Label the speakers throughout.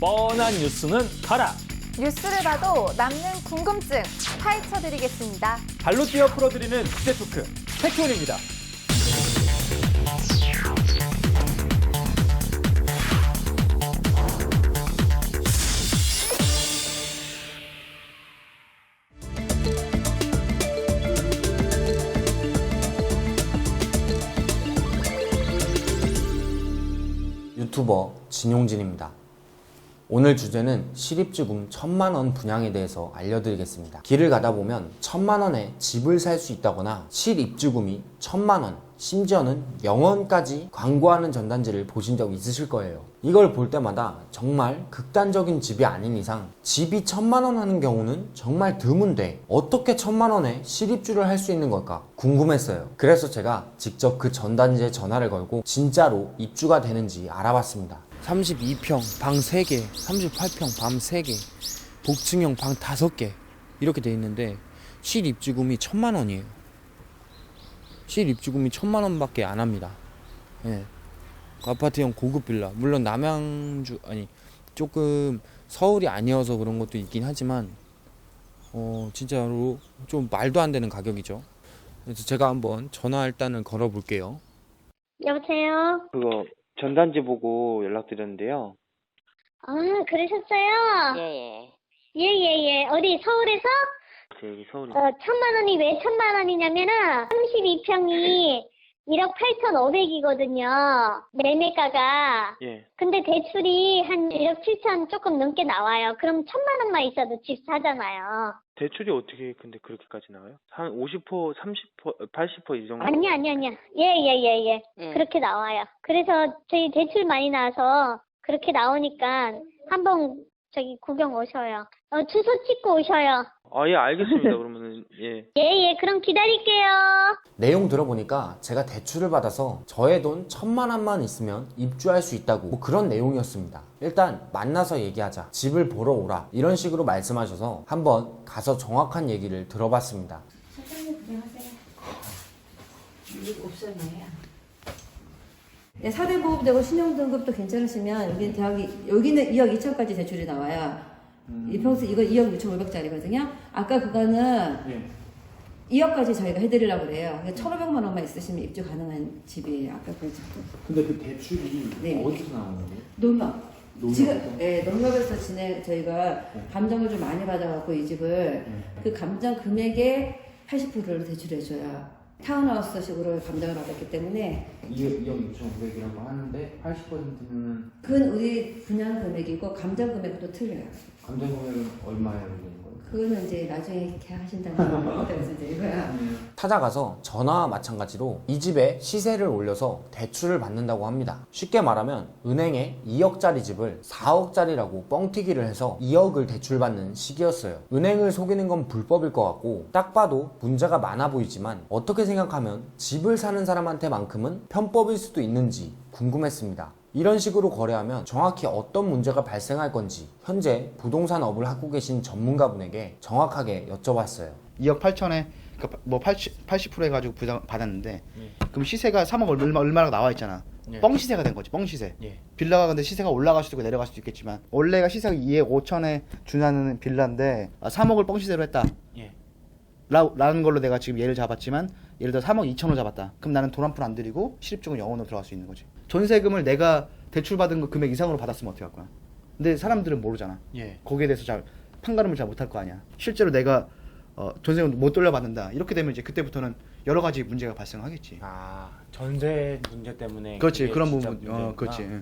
Speaker 1: 뻔한 뉴스는 가라.
Speaker 2: 뉴스를 봐도 남는 궁금증 파헤쳐드리겠습니다.
Speaker 3: 발로 뛰어 풀어드리는 주제 토크, 팩트원입니다.
Speaker 4: 유튜버 진용진입니다. 오늘 주제는 실입주금 1000만원 분양에 대해서 알려드리겠습니다. 길을 가다 보면 1000만원에 집을 살 수 있다거나 실입주금이 1000만원, 심지어는 0원까지 광고하는 전단지를 보신 적 있으실 거예요. 이걸 볼 때마다 정말 극단적인 집이 아닌 이상 집이 1000만원 하는 경우는 정말 드문데 어떻게 1000만원에 실입주를 할 수 있는 걸까 궁금했어요. 그래서 제가 직접 그 전단지에 전화를 걸고 진짜로 입주가 되는지 알아봤습니다. 32평 방 3개, 38평 방 3개, 복층형 방 5개 이렇게 돼 있는데 실입주금이 1000만원이에요. 실입주금이 1000만원밖에 안 합니다. 예. 아파트형 고급 빌라, 물론 남양주 조금 서울이 아니어서 그런 것도 있긴 하지만 진짜로 좀 말도 안 되는 가격이죠. 그래서 제가 한번 전화 일단은 걸어 볼게요.
Speaker 5: 여보세요?
Speaker 4: 그거 전단지 보고 연락드렸는데요.
Speaker 5: 아, 그러셨어요?
Speaker 6: 예.
Speaker 5: 예. 어디, 서울에서?
Speaker 4: 여기 서울.
Speaker 5: 1000만 원이 왜 1000만 원이냐면은, 32평이 1억 8,500이거든요. 매매가가.
Speaker 4: 예.
Speaker 5: 근데 대출이 한 1억 7천 조금 넘게 나와요. 그럼 1000만 원만 있어도 집 사잖아요.
Speaker 4: 대출이 어떻게 근데 그렇게까지 나와요? 한 50%, 30%, 80% 이 정도?
Speaker 5: 아니야. 예.
Speaker 6: 예.
Speaker 5: 그렇게 나와요. 그래서 저희 대출 많이 나와서 그렇게 나오니까 한번 저기 구경 오셔요. 주소 찍고 오셔요.
Speaker 4: 아, 예, 알겠습니다. 그러면은, 예.
Speaker 5: 예, 그럼 기다릴게요.
Speaker 4: 내용 들어보니까 제가 대출을 받아서 저의 돈 1000만원만 있으면 입주할 수 있다고 뭐 그런 내용이었습니다. 일단 만나서 얘기하자, 집을 보러 오라 이런 식으로 말씀하셔서 한번 가서 정확한 얘기를 들어봤습니다.
Speaker 7: 사장님 안녕하세요. 6살 네, 4대 보급되고 신용등급도 괜찮으시면 여기는 2억 2천까지 대출이 나와요. 이 평수 이거 2억 6,500짜리거든요. 아까 그거는 2억까지 저희가 해드리려고 그래요. 1,500만 원만 있으시면 입주 가능한 집이에요. 아까 그 집도.
Speaker 4: 근데 그 대출이 어디서 나오는 거예요?
Speaker 7: 농협. 지금 농협에서 저희가 감정을 좀 많이 받아갖고 이 집을 그 감정 금액의 80%를 대출해줘요. 타운하우스식으로 감정을 받았기 때문에
Speaker 4: 2억 6,500이라고 하는데 80%는
Speaker 7: 그건 우리 분양 금액이고 감정 금액도 틀려요.
Speaker 4: 감정 금액은 얼마예요? 되는 거예요?
Speaker 7: 그거는 이제 나중에 계약하신다는 그래서 이제 이거야.
Speaker 4: 찾아가서 전화와 마찬가지로 이 집의 시세를 올려서 대출을 받는다고 합니다. 쉽게 말하면 은행에 2억짜리 집을 4억짜리라고 뻥튀기를 해서 2억을 대출받는 시기였어요. 은행을 속이는 건 불법일 것 같고 딱 봐도 문제가 많아 보이지만 어떻게 생각하면 집을 사는 사람한테만큼은 편법일 수도 있는지 궁금했습니다. 이런 식으로 거래하면 정확히 어떤 문제가 발생할 건지 현재 부동산 업을 하고 계신 전문가분에게 정확하게 여쭤봤어요.
Speaker 8: 2억 8천에 그러니까 뭐 80% 해가지고 받았는데 그럼 시세가 3억 얼마나 나와 있잖아. 뻥 시세가 된 거지. 뻥 시세. 빌라가 근데 시세가 올라갈 수도 있고 내려갈 수도 있겠지만 원래가 시세가 2억 5천에 준하는 빌라인데 3억을 뻥 시세로 했다. 라는 걸로 내가 지금 예를 잡았지만 예를 들어 3억 2천을 잡았다. 그럼 나는 돈 한 푼 안 들이고 실입주금 0원으로 들어갈 수 있는 거지. 전세금을 내가 대출받은 거 금액 이상으로 받았으면 어떻게 할 거야? 근데 사람들은 모르잖아. 거기에 대해서 잘 판가름을 잘 못할 거 아니야. 실제로 내가 전세금 못 돌려받는다. 이렇게 되면 이제 그때부터는 여러 가지 문제가 발생하겠지.
Speaker 9: 아, 전세 문제 때문에.
Speaker 8: 그렇지. 그런 부분. 그렇지.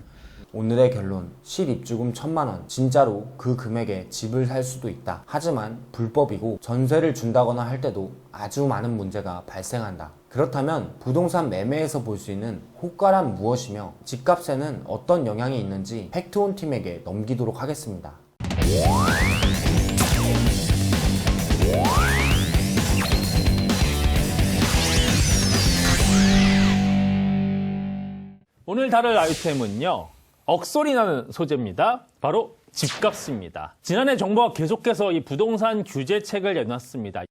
Speaker 4: 오늘의 결론, 실입주금 1000만원 진짜로 그 금액에 집을 살 수도 있다. 하지만 불법이고 전세를 준다거나 할 때도 아주 많은 문제가 발생한다. 그렇다면 부동산 매매에서 볼 수 있는 호가란 무엇이며 집값에는 어떤 영향이 있는지 팩트온 팀에게 넘기도록 하겠습니다.
Speaker 1: 오늘 다룰 아이템은요, 억소리 나는 소재입니다. 바로 집값입니다. 지난해 정부가 계속해서 이 부동산 규제책을 내놨습니다.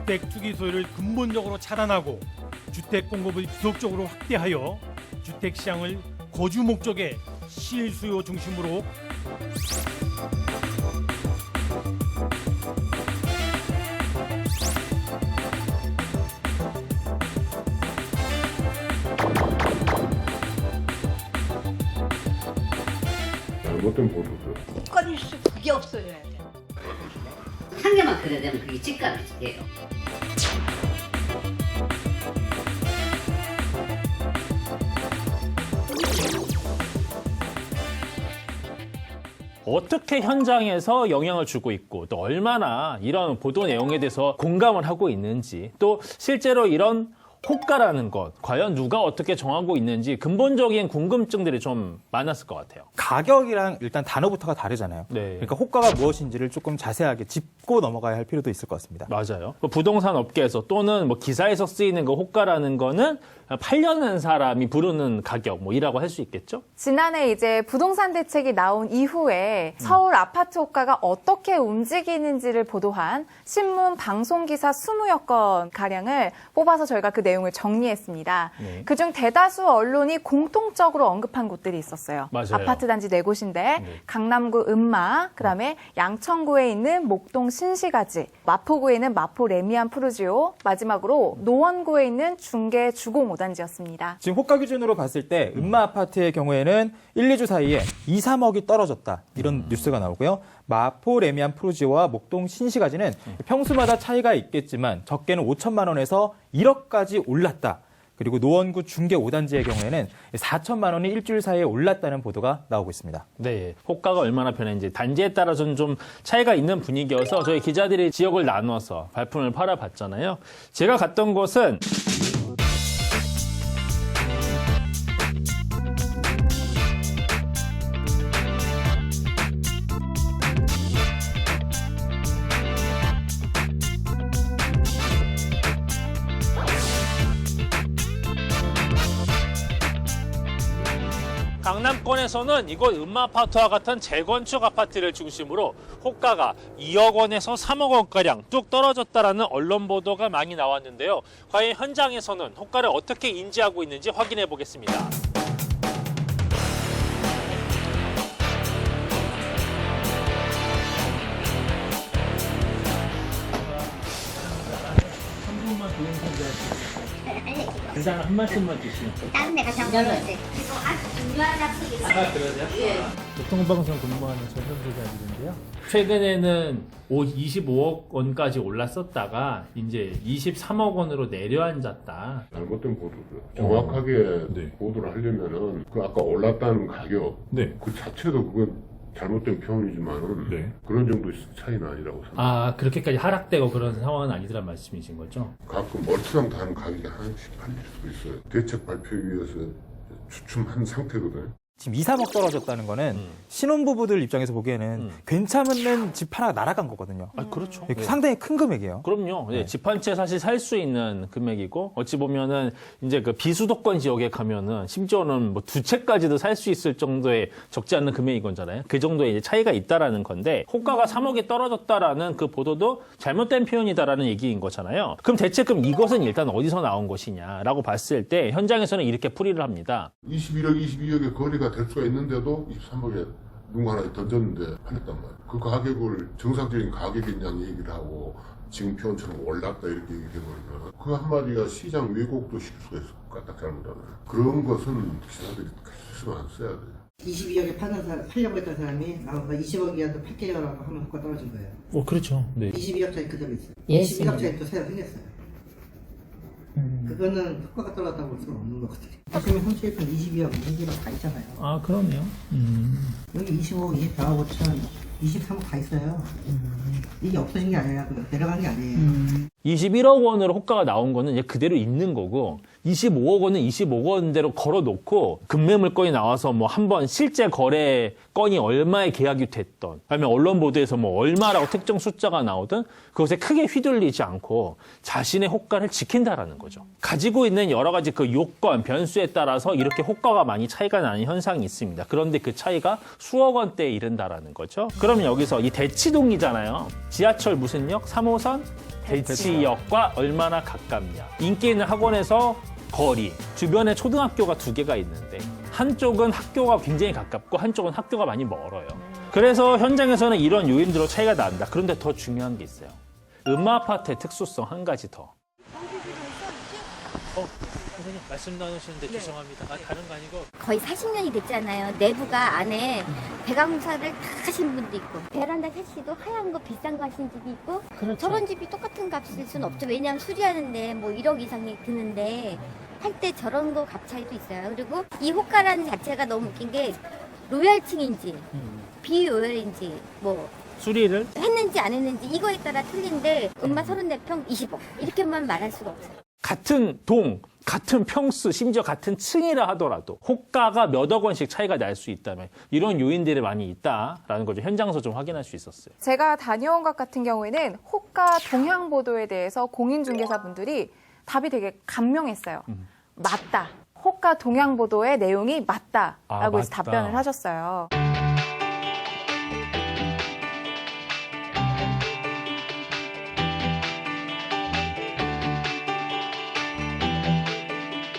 Speaker 6: 주택 투기 소유를 근본적으로 차단하고 주택 공급을 지속적으로 확대하여 주택 시장을 거주 목적의 실수요 중심으로
Speaker 10: 잘못된 보도죠.
Speaker 11: 국가뉴스 그게 없어져야 돼. 한 개만 그래야 되면 그게 직감이에요.
Speaker 1: 어떻게 현장에서 영향을 주고 있고 또 얼마나 이런 보도 내용에 대해서 공감을 하고 있는지 또 실제로 이런 호가라는 것 과연 누가 어떻게 정하고 있는지 근본적인 궁금증들이 좀 많았을 것 같아요.
Speaker 9: 가격이랑 일단 단어부터가 다르잖아요.
Speaker 1: 네.
Speaker 9: 그러니까 호가가 무엇인지를 조금 자세하게 짚고 넘어가야 할 필요도 있을 것 같습니다.
Speaker 1: 맞아요. 부동산 업계에서 또는 뭐 기사에서 쓰이는 그 호가라는 거는 팔려는 사람이 부르는 가격 뭐이라고 할 수 있겠죠?
Speaker 2: 지난해 이제 부동산 대책이 나온 이후에 서울 아파트 호가가 어떻게 움직이는지를 보도한 신문 방송 기사 20여 건 가량을 뽑아서 저희가 그 내용을 정리했습니다.
Speaker 1: 네.
Speaker 2: 그중 대다수 언론이 공통적으로 언급한 곳들이 있었어요.
Speaker 1: 맞아요.
Speaker 2: 아파트 단지 4곳인데 강남구 음마, 그다음에 양천구에 있는 목동 신시가지, 마포구에 있는 마포 레미안 푸르지오, 마지막으로 노원구에 있는 중계 주공 5단지였습니다.
Speaker 9: 지금 호가 기준으로 봤을 때 음마 아파트의 경우에는 1, 2주 사이에 2, 3억이 떨어졌다. 이런 뉴스가 나오고요. 마포 레미안 프루지오와 목동 신시가지는 평수마다 차이가 있겠지만 적게는 5천만 원에서 1억까지 올랐다. 그리고 노원구 중계 5단지의 경우에는 4천만 원이 일주일 사이에 올랐다는 보도가 나오고 있습니다.
Speaker 1: 네, 호가가 얼마나 변했는지 단지에 따라서는 좀 차이가 있는 분위기여서 저희 기자들이 지역을 나눠서 발품을 팔아봤잖아요. 제가 갔던 곳은 강남권에서는 이곳 음마아파트와 같은 재건축 아파트를 중심으로 호가가 2억 원에서 3억 원가량 뚝 떨어졌다라는 언론 보도가 많이 나왔는데요. 과연 현장에서는 호가를 어떻게 인지하고 있는지 확인해 보겠습니다. 그 사람 한 말씀만 주시면.
Speaker 5: 다른 데가 장난을 때. 그리고 아주 중요한 약속이 있어요.
Speaker 1: 아, 그러세요?
Speaker 5: 예.
Speaker 6: 교통방송 근무하는 전담소장인데요.
Speaker 1: 최근에는 25억 원까지 올랐었다가 이제 23억 원으로 내려앉았다.
Speaker 10: 잘못된 보도죠. 정확하게 보도를 하려면은 그 아까 올랐다는 가격 그 자체도 그건 잘못된 표현이지만은 그런 정도의 차이는 아니라고 생각합니다.
Speaker 1: 아, 그렇게까지 하락되고 그런 상황은 아니더란 말씀이신 거죠?
Speaker 10: 가끔 멀티당 다른 가격이 하나씩 팔릴 수도 있어요. 대책 발표에 위해서 주춤한 상태거든요.
Speaker 9: 지금 2, 3억 떨어졌다는 거는 신혼부부들 입장에서 보기에는 괜찮은 집 하나가 날아간 거거든요.
Speaker 1: 아, 그렇죠.
Speaker 9: 상당히 큰 금액이에요.
Speaker 1: 그럼요. 집 한 채 사실 살 수 있는 금액이고 어찌 보면은 이제 그 비수도권 지역에 가면은 심지어는 뭐 2채까지도 살 수 있을 정도의 적지 않은 금액인 거잖아요. 그 정도의 이제 차이가 있다라는 건데 호가가 3억이 떨어졌다라는 그 보도도 잘못된 표현이다라는 얘기인 거잖아요. 그럼 대체 이것은 일단 어디서 나온 것이냐라고 봤을 때 현장에서는 이렇게 풀이를 합니다.
Speaker 10: 21억, 22억의 거리가 될 수가 있는데도 23억에 누군가 하나 던졌는데 팔렸단 말이에요. 그 가격을 정상적인 가격이냐는 얘기를 하고 지금 표현처럼 올랐다 이렇게 얘기해버리면 그 한마디가 시장 왜곡도 시킬 수가 있을 것 같다 잘못하면 그런 것은 기사들이 신경 안 써야 돼요.
Speaker 11: 22억에 팔려고 했던 사람이 나와서 20억이라도 팔게요라고 하면 효과 떨어진 거예요.
Speaker 1: 그렇죠. 네.
Speaker 11: 22억짜리 그대로 있어요.
Speaker 7: 예,
Speaker 11: 21억짜리 또 새로 생겼어요. 그거는 효과가 떨어졌다고 볼 수는 없는 거거든요. 지금 현실에는 22억, 22억 다 있잖아요.
Speaker 1: 아, 그러네요.
Speaker 11: 여기 25억, 24억, 5천, 23억 다 있어요. 이게 없어진 게 아니라 내려간 게 아니에요.
Speaker 1: 21억 원으로 호가가 나온 거는 이제 그대로 있는 거고 25억 원은 25억 원대로 걸어놓고 급매물건이 나와서 뭐 한번 실제 거래 건이 얼마에 계약이 됐던 아니면 언론 보도에서 뭐 얼마라고 특정 숫자가 나오든 그것에 크게 휘둘리지 않고 자신의 호가를 지킨다라는 거죠. 가지고 있는 여러 가지 그 요건, 변수에 따라서 이렇게 호가가 많이 차이가 나는 현상이 있습니다. 그런데 그 차이가 수억 원대에 이른다라는 거죠. 그러면 여기서 이 대치동이잖아요. 지하철 무슨 역? 3호선? 대치역과 얼마나 가깝냐. 인기 있는 학원에서 거리, 주변에 초등학교가 2개가 있는데 한쪽은 학교가 굉장히 가깝고 한쪽은 학교가 많이 멀어요. 그래서 현장에서는 이런 요인들로 차이가 난다. 그런데 더 중요한 게 있어요. 음마아파트의 특수성 한 가지 더. 선생님 말씀 나누시는데 죄송합니다. 다른 거 아니고
Speaker 12: 거의 40년이 됐잖아요. 내부가 안에 배강사를 다 하신 분도 있고 베란다 셋시도 하얀 거 비싼 거 하신 집이 있고 저런 집이 똑같은 값일 수는 없죠. 왜냐하면 수리하는데 뭐 1억 이상이 드는데 할 때 저런 거 값 차이도 있어요. 그리고 이 호가라는 자체가 너무 웃긴 게 로열층인지 비로열인지 뭐
Speaker 1: 수리를
Speaker 12: 했는지 안 했는지 이거에 따라 틀린데 음마 34평 20억 이렇게만 말할 수가 없어요.
Speaker 1: 같은 동, 같은 평수, 심지어 같은 층이라 하더라도 호가가 몇억 원씩 차이가 날 수 있다면 이런 요인들이 많이 있다라는 걸 현장에서 좀 확인할 수 있었어요.
Speaker 2: 제가 다녀온 것 같은 경우에는 호가 동향 보도에 대해서 공인중개사분들이 답이 되게 감명했어요. 맞다. 호가 동향 보도의 내용이 맞다라고 해서
Speaker 1: 맞다.
Speaker 2: 답변을 하셨어요.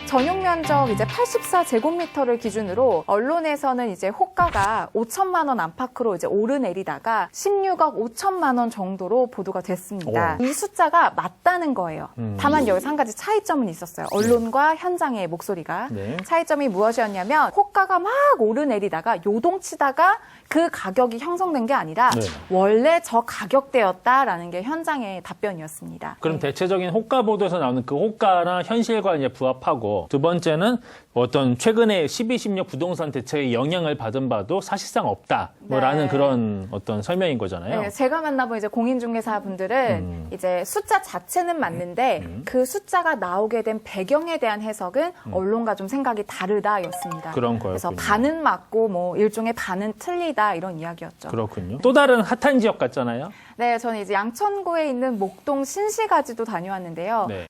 Speaker 2: 전용 면적 이제 84제곱미터를 기준으로 언론에서는 이제 호가가 5천만 원 안팎으로 이제 오르내리다가 16억 5천만 원 정도로 보도가 됐습니다. 이 숫자가 맞다는 거예요. 다만 여기서 한 가지 차이점은 있었어요. 언론과 현장의 목소리가.
Speaker 1: 네.
Speaker 2: 차이점이 무엇이었냐면 호가가 막 오르내리다가 요동치다가 그 가격이 형성된 게 아니라
Speaker 1: 네.
Speaker 2: 원래 저 가격대였다라는 게 현장의 답변이었습니다.
Speaker 1: 그럼 대체적인 호가 보도에서 나오는 그 호가나 현실과 이제 부합하고 두 번째는 어떤 최근에 12.16 부동산 대책의 영향을 받은 바도 사실상 없다라는
Speaker 2: 네.
Speaker 1: 그런 어떤 설명인 거잖아요.
Speaker 2: 네, 제가 만나본 이제 공인중개사분들은 이제 숫자 자체는 맞는데 그 숫자가 나오게 된 배경에 대한 해석은 언론과 좀 생각이 다르다였습니다.
Speaker 1: 그런
Speaker 2: 그래서
Speaker 1: 거였군요.
Speaker 2: 반은 맞고 뭐 일종의 반은 틀리다 이런 이야기였죠.
Speaker 1: 그렇군요. 또 다른 핫한 지역 같잖아요.
Speaker 2: 네, 저는 이제 양천구에 있는 목동 신시가지도 다녀왔는데요.
Speaker 1: 네.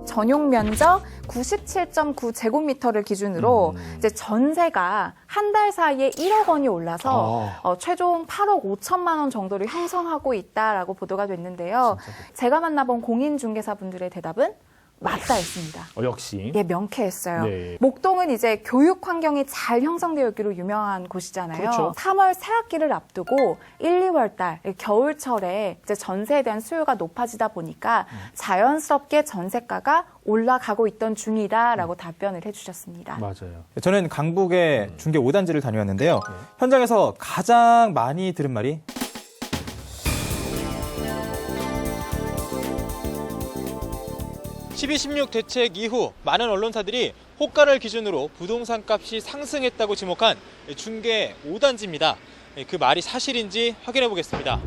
Speaker 2: 전용 면적 97.9제곱미터를 기준으로 이제 전세가 한 달 사이에 1억 원이 올라서 최종 8억 5천만 원 정도를 형성하고 있다라고 보도가 됐는데요. 제가 만나본 공인중개사분들의 대답은 맞다였습니다.
Speaker 1: 역시.
Speaker 2: 예, 명쾌했어요.
Speaker 1: 네.
Speaker 2: 목동은 이제 교육 환경이 잘 형성되어 있기로 유명한 곳이잖아요.
Speaker 1: 그렇죠.
Speaker 2: 3월 새학기를 앞두고 1, 2월 달 겨울철에 이제 전세에 대한 수요가 높아지다 보니까 자연스럽게 전세가가 올라가고 있던 중이다라고 답변을 해주셨습니다.
Speaker 1: 맞아요.
Speaker 9: 저는 강북의 중개 5단지를 다녀왔는데요. 현장에서 가장 많이 들은 말이
Speaker 13: 12.16 대책 이후 많은 언론사들이 호가를 기준으로 부동산 값이 상승했다고 지목한 중개 5단지입니다. 그 말이 사실인지 확인해 보겠습니다.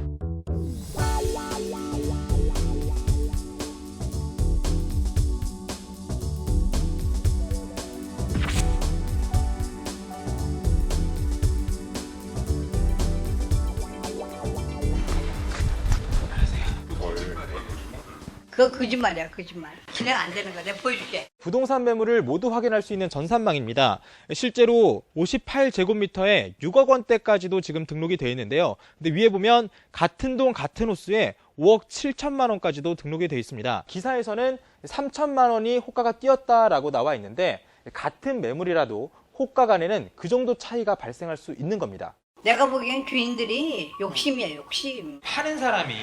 Speaker 11: 그거 거짓말이야, 거짓말. 진행 안 되는 거 내가 보여줄게.
Speaker 13: 부동산 매물을 모두 확인할 수 있는 전산망입니다. 실제로 58제곱미터에 6억 원대까지도 지금 등록이 되어 있는데요. 근데 위에 보면 같은 동 같은 호수에 5억 7천만 원까지도 등록이 되어 있습니다. 기사에서는 3천만 원이 호가가 뛰었다라고 나와 있는데 같은 매물이라도 호가 간에는 그 정도 차이가 발생할 수 있는 겁니다.
Speaker 11: 내가 보기엔 주인들이 욕심이야, 욕심.
Speaker 13: 파는 사람이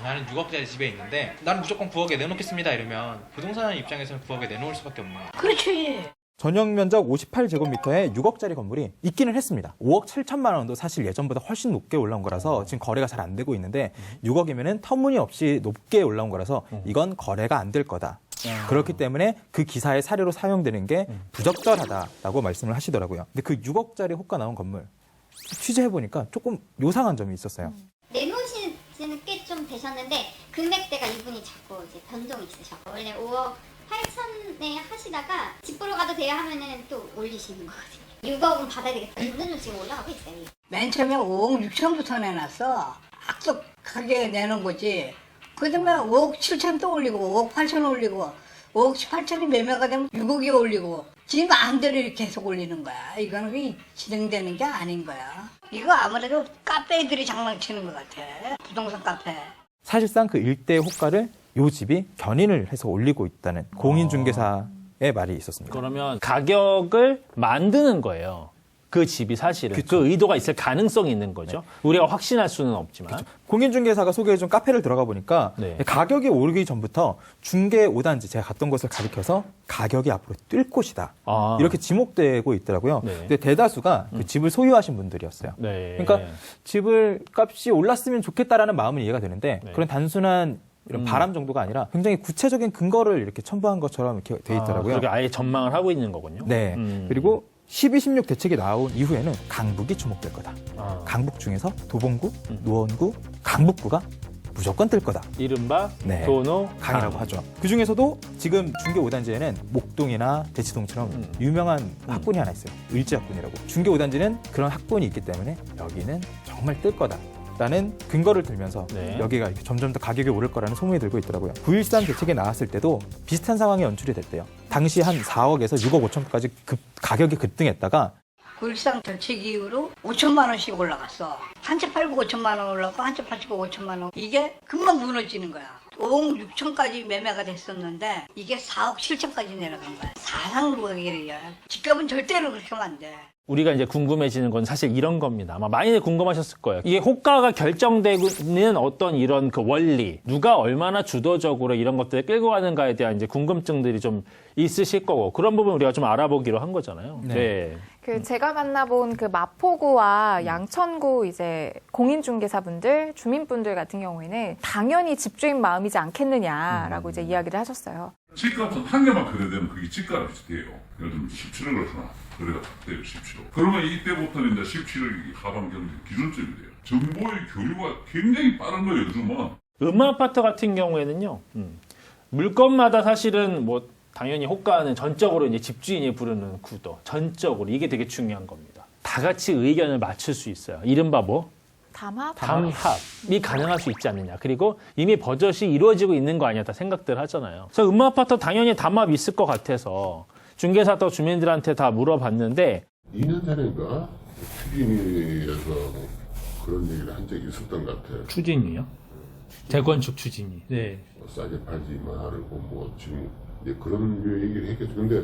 Speaker 13: 나는 6억짜리 집에 있는데 나는 무조건 9억에 내놓겠습니다 이러면 부동산 입장에서는 9억에 내놓을 수밖에 없는 거예요.
Speaker 11: 그렇지.
Speaker 9: 전용 면적 58제곱미터에 6억짜리 건물이 있기는 했습니다. 5억 7천만 원도 사실 예전보다 훨씬 높게 올라온 거라서 지금 거래가 잘 안 되고 있는데 6억이면은 터무니없이 높게 올라온 거라서 이건 거래가 안 될 거다. 그렇기 때문에 그 기사의 사례로 사용되는 게 부적절하다라고 말씀을 하시더라고요. 근데 그 6억짜리 호가 나온 건물 취재해보니까 조금 요상한 점이 있었어요.
Speaker 12: 내놓으신 지는 꽤 좀 되셨는데 금액대가 이분이 자꾸 이제 변동이 있으셔서 원래 5억 8천에 하시다가 집 보러 가도 돼요 하면은 또 올리시는 거거든요. 6억은 받아야 되겠다. 이분은 지금 올라가고 있어요.
Speaker 11: 맨 처음에 5억 6천부터 내놨어. 악속 가게 내는 거지. 그다음에 5억 7천 또 올리고 5억 8천 올리고
Speaker 14: 5억 18천이 매매가 되면 6억이 올리고 지금 마음대로 이렇게 계속 올리는 거야. 이거는 그게 진행되는 게 아닌 거야. 이거 아무래도 카페 애들이 장난치는 것 같아. 부동산 카페.
Speaker 9: 사실상 그 일대 호가를 요 집이 견인을 해서 올리고 있다는 공인중개사의 말이 있었습니다.
Speaker 1: 그러면 가격을 만드는 거예요. 그 집이 사실은 그 의도가 있을 가능성이 있는 거죠. 우리가 확신할 수는 없지만.
Speaker 9: 공인중개사가 소개해준 카페를 들어가 보니까
Speaker 1: 네.
Speaker 9: 가격이 오르기 전부터 중개 5단지 제가 갔던 곳을 가리켜서 가격이 앞으로 뛸 곳이다. 이렇게 지목되고 있더라고요.
Speaker 1: 네.
Speaker 9: 근데 대다수가 그 집을 소유하신 분들이었어요.
Speaker 1: 네.
Speaker 9: 그러니까 집을 값이 올랐으면 좋겠다라는 마음은 이해가 되는데
Speaker 1: 네.
Speaker 9: 그런 단순한 이런 바람 정도가 아니라 굉장히 구체적인 근거를 이렇게 첨부한 것처럼 이렇게 돼 있더라고요.
Speaker 1: 그렇게 아예 전망을 하고 있는 거군요.
Speaker 9: 네. 그리고 12, 16 대책이 나온 이후에는 강북이 주목될 거다. 강북 중에서 도봉구, 노원구, 강북구가 무조건 뜰 거다.
Speaker 1: 이른바
Speaker 9: 네.
Speaker 1: 도노
Speaker 9: 강이라고 하죠. 그 중에서도 지금 중계 5단지에는 목동이나 대치동처럼 유명한 학군이 하나 있어요. 을지학군이라고. 중계 5단지는 그런 학군이 있기 때문에 여기는 정말 뜰 거다. 라는 근거를 들면서
Speaker 1: 네.
Speaker 9: 여기가 이렇게 점점 더 가격이 오를 거라는 소문이 들고 있더라고요. 9.13 대책이 나왔을 때도 비슷한 상황이 연출이 됐대요. 당시 한 4억에서 6억 5천까지 가격이 급등했다가
Speaker 14: 9.13 대책 이후로 5천만 원씩 올라갔어. 한 채 팔고 5천만 원 올라가고 한 채 팔고 5천만 원. 이게 금방 무너지는 거야. 5억 6천까지 매매가 됐었는데 이게 4억 7천까지 내려간 거야. 사상구역이야. 집값은 절대로 그렇게 하면 안 돼.
Speaker 1: 우리가 이제 궁금해지는 건 사실 이런 겁니다. 아마 많이들 궁금하셨을 거예요. 이게 호가가 결정되는 어떤 이런 그 원리, 누가 얼마나 주도적으로 이런 것들을 끌고 가는가에 대한 이제 궁금증들이 좀 있으실 거고 그런 부분 우리가 좀 알아보기로 한 거잖아요. 네.
Speaker 2: 그 제가 만나본 그 마포구와 양천구 이제 공인중개사분들, 주민분들 같은 경우에는 당연히 집주인 마음이지 않겠느냐라고 이제 이야기를 하셨어요.
Speaker 15: 집값은 한 개만 거래되면 그게 집값이 돼요. 예를 들면 17억을 하나 거래가 딱 돼요. 17억. 그러면 이때부터는 이제 17억이 하반 경제 기준점이 돼요. 정보의 교류가 굉장히 빠른 거예요. 요즘은.
Speaker 1: 음아파트 같은 경우에는요. 물건마다 사실은 뭐 당연히 호가는 전적으로 이제 집주인이 부르는 구도, 전적으로 이게 되게 중요한 겁니다. 다 같이 의견을 맞출 수 있어요. 이른바 뭐? 담합이 가능할 수 있지 않느냐. 그리고 이미 버젓이 이루어지고 있는 거 아니야. 다 생각들 하잖아요. 그래서 음아파트 당연히 담합이 있을 것 같아서 중개사도 주민들한테 다 물어봤는데
Speaker 10: 2년 전인가 추진위에서 그런 얘기를 한 적이 있었던 것 같아요.
Speaker 1: 추진이요? 재건축 추진이. 네.
Speaker 10: 싸게 팔지 말고 뭐 지금 이제 그런 얘기를 했겠죠. 근데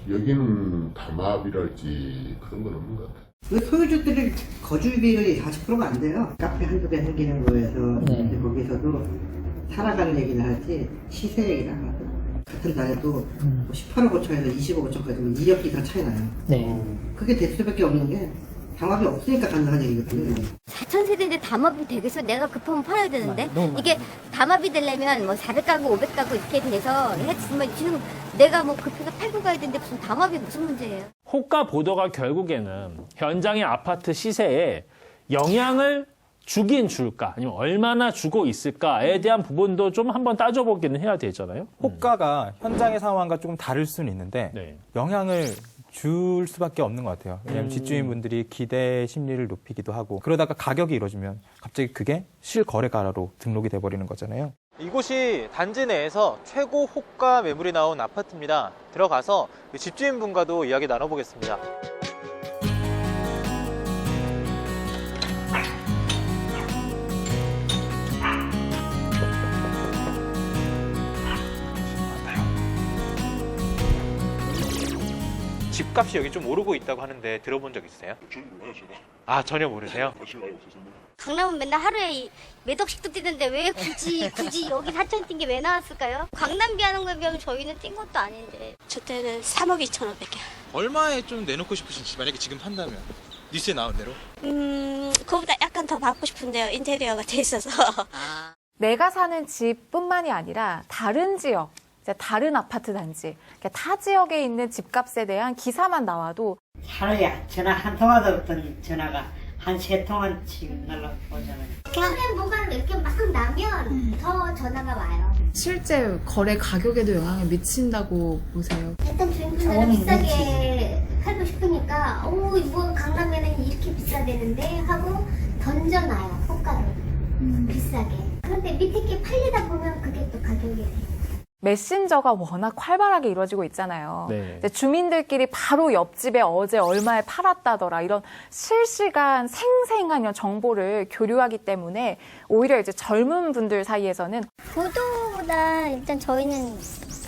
Speaker 10: 여기는 담합이랄지 그런 건 없는 것 같아요.
Speaker 11: 그 소유주들이 거주비율이 40%가 안 돼요. 카페 한두 개 생기는 거에서 이제 거기서도 살아가는 얘기를 하지 시세 얘기를 안 하고 같은 달에도 18억 5천에서 20억 5천까지 2억 이상 차이 나요. 그게 될 수밖에 없는 게 담합이 없으니까 가능한 얘기거든요.
Speaker 12: 4,000세대인데 담합이 되겠어? 내가 급하면 팔아야 되는데 이게 담합이 되려면 뭐 400가구, 500가구 이렇게 돼서 했지만 지금 내가 뭐 급해서 팔고 가야 되는데 무슨 담합이 무슨 문제예요?
Speaker 1: 호가 보도가 결국에는 현장의 아파트 시세에 영향을 주긴 줄까 아니면 얼마나 주고 있을까에 대한 부분도 좀 한번 따져보기는 해야 되잖아요.
Speaker 9: 호가가 현장의 상황과 조금 다를 수는 있는데 영향을 줄 수밖에 없는 것 같아요. 왜냐하면 집주인분들이 기대 심리를 높이기도 하고 그러다가 가격이 이루어지면 갑자기 그게 실거래가로 등록이 돼버리는 거잖아요.
Speaker 13: 이곳이 단지 내에서 최고 호가 매물이 나온 아파트입니다. 들어가서 집주인분과도 이야기 나눠보겠습니다. 집값이 여기 좀 오르고 있다고 하는데 들어본 적 있어요? 아, 전혀 모르세요?
Speaker 5: 강남은 맨날 하루에 몇 억씩도 뛰는데 왜 굳이 여기 4천 뛴 게 왜 나왔을까요? 강남비 하는 거에 비하면 저희는 뛴 것도 아닌데. 저 때는 3억 2,500개.
Speaker 13: 얼마에 좀 내놓고 싶으신지 만약에 지금 판다면 뉴스에 나온 대로?
Speaker 5: 그거보다 약간 더 받고 싶은데요. 인테리어가 돼 있어서.
Speaker 2: 내가 사는 집뿐만이 아니라 다른 지역, 이제 다른 아파트 단지, 타 지역에 있는 집값에 대한 기사만 나와도
Speaker 16: 하루에 전화 한 통화도 없던 전화가 한 3통은 날라고 오잖아요.
Speaker 5: 그냥 뭐가 이렇게 막 나면 더 전화가 와요.
Speaker 2: 실제 거래 가격에도 영향을 미친다고 보세요.
Speaker 5: 일단 주인분들은 비싸게 살고 싶으니까 뭐 강남에는 이렇게 비싸대는데 하고 던져놔요. 호가를 비싸게. 그런데 밑에 게 팔리다 보면 그게 또 가격이 돼요.
Speaker 2: 메신저가 워낙 활발하게 이루어지고 있잖아요.
Speaker 1: 네.
Speaker 2: 이제 주민들끼리 바로 옆집에 어제 얼마에 팔았다더라 이런 실시간 생생한 이런 정보를 교류하기 때문에 오히려 이제 젊은 분들 사이에서는
Speaker 12: 보도보다 일단 저희는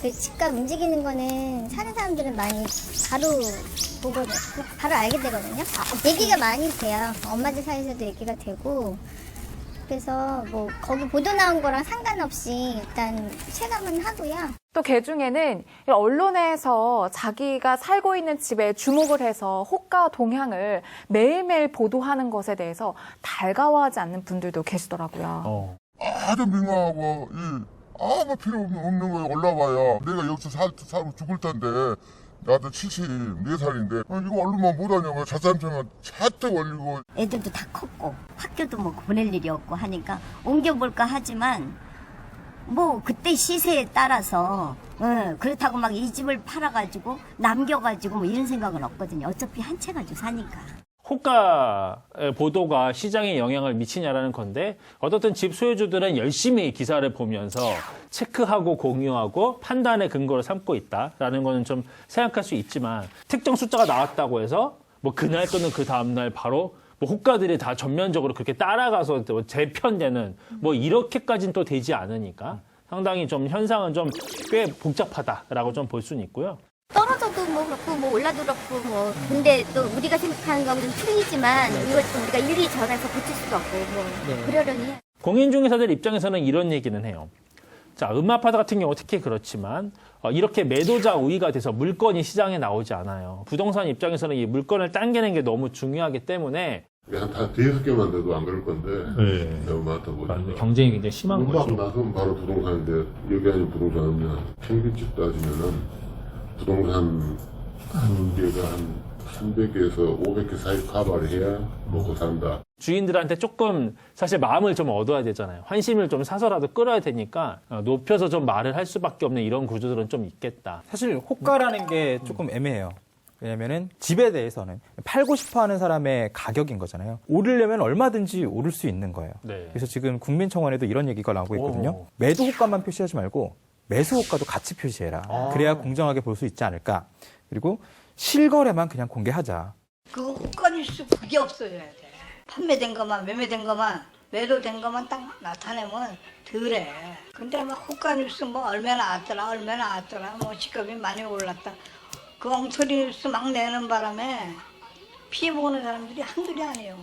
Speaker 12: 그 집값 움직이는 거는 사는 사람들은 많이 바로 보거든요. 바로 알게 되거든요. 얘기가 많이 돼요. 엄마들 사이에서도 얘기가 되고. 그래서 뭐 거기 보도 나온 거랑 상관없이 일단 체감은 하고요.
Speaker 2: 또 개중에는 언론에서 자기가 살고 있는 집에 주목을 해서 호가 동향을 매일매일 보도하는 것에 대해서 달가워하지 않는 분들도 계시더라고요.
Speaker 10: 아주 민감하고 아무 필요 없는 거에 올라와야 내가 여기서 살고 죽을 텐데 나도 74살인데 이거 얼마나 못하냐고 자산표만 잔뜩 올리고
Speaker 12: 애들도 다 컸고 학교도 뭐 보낼 일이 없고 하니까 옮겨볼까 하지만 뭐 그때 시세에 따라서 그렇다고 막 이 집을 팔아가지고 남겨가지고 뭐 이런 생각은 없거든요. 어차피 한 채 가지고 사니까.
Speaker 1: 호가 보도가 시장에 영향을 미치냐라는 건데 어떻든 집 소유주들은 열심히 기사를 보면서 체크하고 공유하고 판단의 근거로 삼고 있다라는 거는 좀 생각할 수 있지만 특정 숫자가 나왔다고 해서 뭐 그날 또는 그 다음날 바로 뭐 호가들이 다 전면적으로 그렇게 따라가서 재편되는 뭐 이렇게까지는 또 되지 않으니까 상당히 좀 현상은 좀 꽤 복잡하다라고 좀 볼 수는 있고요.
Speaker 12: 떨어져도 뭐 그렇고 뭐 올라도 그렇고 뭐 근데 또 우리가 생각하는 거하고 좀 틀리지만 이걸 좀 우리가 일일이 전해서 고칠 수도 없고 뭐 그러려니 해요.
Speaker 1: 공인중개사들 입장에서는 이런 얘기는 해요. 자, 음아파트 같은 경우 특히 그렇지만 이렇게 매도자 우위가 돼서 물건이 시장에 나오지 않아요. 부동산 입장에서는 이 물건을 당기는 게 너무 중요하기 때문에
Speaker 10: 한 대여섯 개만 돼도 안 그럴 건데 너무 많다 보니까
Speaker 1: 경쟁이 굉장히 심한 거죠.
Speaker 10: 나서면 바로 부동산인데 여기 아닌 부동산이면 평균집 따지면은 부동산 한 개가 한 300개에서 500개 사이 커버를 해야 먹고 산다.
Speaker 1: 주인들한테 조금 사실 마음을 좀 얻어야 되잖아요. 환심을 좀 사서라도 끌어야 되니까 높여서 좀 말을 할 수밖에 없는 이런 구조들은 좀 있겠다.
Speaker 9: 사실 호가라는 게 조금 애매해요. 왜냐면은 집에 대해서는 팔고 싶어 하는 사람의 가격인 거잖아요. 오르려면 얼마든지 오를 수 있는 거예요.
Speaker 1: 네.
Speaker 9: 그래서 지금 국민청원에도 이런 얘기가 나오고 있거든요. 매도 호가만 표시하지 말고 매수 호가도 같이 표시해라. 그래야 공정하게 볼 수 있지 않을까. 그리고 실거래만 그냥 공개하자.
Speaker 14: 그 호가 뉴스 그게 없어야 돼. 판매된 것만, 매매된 것만, 매도된 것만 딱 나타내면 덜해. 근데 막 호가 뉴스 뭐 얼마나 왔더라, 뭐 집값이 많이 올랐다. 그 엉터리 뉴스 막 내는 바람에 피해 보는 사람들이 한둘이 아니에요.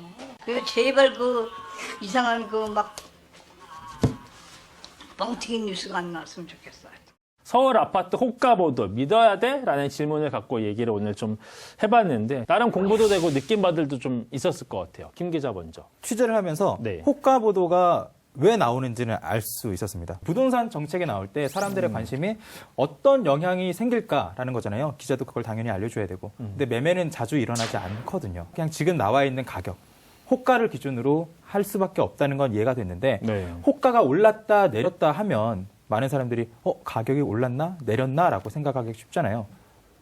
Speaker 14: 그래서 제발 그 이상한 그 막 뻥튀기 뉴스가 안 나왔으면 좋겠어요.
Speaker 1: 서울 아파트 호가 보도 믿어야 돼? 라는 질문을 갖고 얘기를 오늘 좀 해봤는데 나름 공부도 되고 느낀 바들도 좀 있었을 것 같아요. 김 기자 먼저.
Speaker 9: 취재를 하면서
Speaker 1: 네.
Speaker 9: 호가 보도가 왜 나오는지는 알 수 있었습니다. 부동산 정책에 나올 때 사람들의 관심이 어떤 영향이 생길까라는 거잖아요. 기자도 그걸 당연히 알려줘야 되고. 근데 매매는 자주 일어나지 않거든요. 그냥 지금 나와 있는 가격, 호가를 기준으로 할 수밖에 없다는 건 이해가 됐는데
Speaker 1: 네.
Speaker 9: 호가가 올랐다 내렸다 하면 많은 사람들이 가격이 올랐나 내렸나 라고 생각하기 쉽잖아요.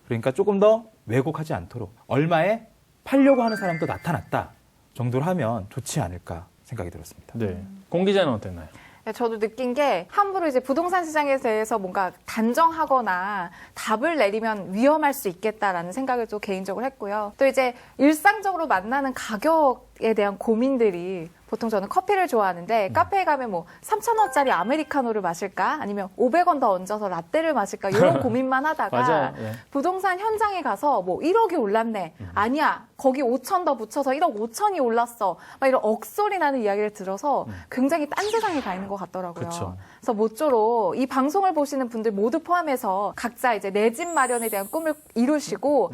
Speaker 9: 그러니까 조금 더 왜곡하지 않도록 얼마에 팔려고 하는 사람도 나타났다 정도로 하면 좋지 않을까 생각이 들었습니다.
Speaker 1: 네. 공 기자는 어땠나요?
Speaker 2: 네, 저도 느낀 게 함부로 이제 부동산 시장에 대해서 뭔가 단정하거나 답을 내리면 위험할 수 있겠다라는 생각을 좀 개인적으로 했고요. 또 이제 일상적으로 만나는 가격에 대한 고민들이 보통 저는 커피를 좋아하는데 카페에 가면 뭐 3,000원짜리 아메리카노를 마실까 아니면 500원 더 얹어서 라떼를 마실까 이런 고민만 하다가
Speaker 1: 맞아요. 예.
Speaker 2: 부동산 현장에 가서 뭐 1억이 올랐네. 아니야. 거기 5천 더 붙여서 1억 5천이 올랐어. 막 이런 억소리 나는 이야기를 들어서 굉장히 딴 세상에 가 있는 것 같더라고요.
Speaker 1: 그쵸.
Speaker 2: 그래서 모쪼록 이 방송을 보시는 분들 모두 포함해서 각자 이제 내 집 마련에 대한 꿈을 이루시고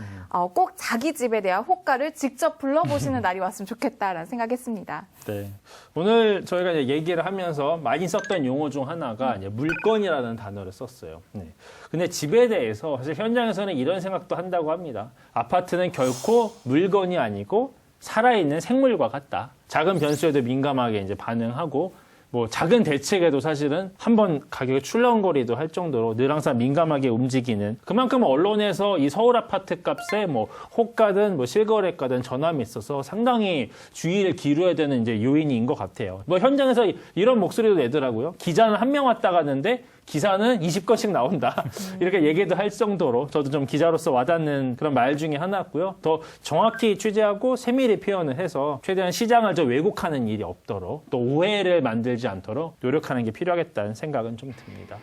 Speaker 2: 꼭 자기 집에 대한 호가를 직접 불러보시는 날이 왔으면 좋겠다라는 생각했습니다.
Speaker 1: 네. 오늘 저희가 이제 얘기를 하면서 많이 썼던 용어 중 하나가 이제 물건이라는 단어를 썼어요. 네. 근데 집에 대해서 사실 현장에서는 이런 생각도 한다고 합니다. 아파트는 결코 물건이 아니고 살아있는 생물과 같다. 작은 변수에도 민감하게 이제 반응하고 뭐 작은 대책에도 사실은 한번 가격이 출렁거리도 할 정도로 늘 항상 민감하게 움직이는 그만큼 언론에서 이 서울 아파트 값에 뭐 호가든 뭐 실거래가든 전함이 있어서 상당히 주의를 기울여야 되는 이제 요인인 것 같아요. 뭐 현장에서 이런 목소리도 내더라고요. 기자는 한 명 왔다 갔는데 기사는 20건씩 나온다. 이렇게 얘기도 할 정도로 저도 좀 기자로서 와닿는 그런 말 중에 하나였고요. 더 정확히 취재하고 세밀히 표현을 해서 최대한 시장을 좀 왜곡하는 일이 없도록 또 오해를 만들지 않도록 노력하는 게 필요하겠다는 생각은 좀 듭니다.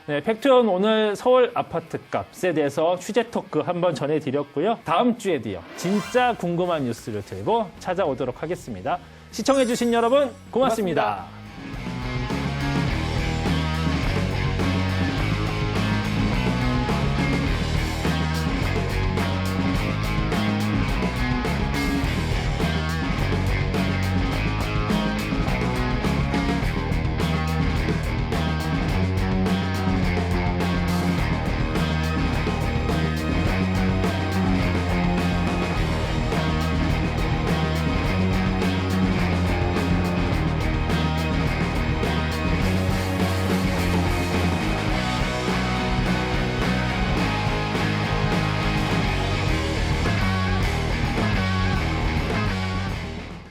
Speaker 1: 네, 팩트온 오늘 서울 아파트 값에 대해서 취재 토크 한번 전해드렸고요. 다음 주에도요. 진짜 궁금한 뉴스를 들고 찾아오도록 하겠습니다. 시청해주신 여러분 고맙습니다.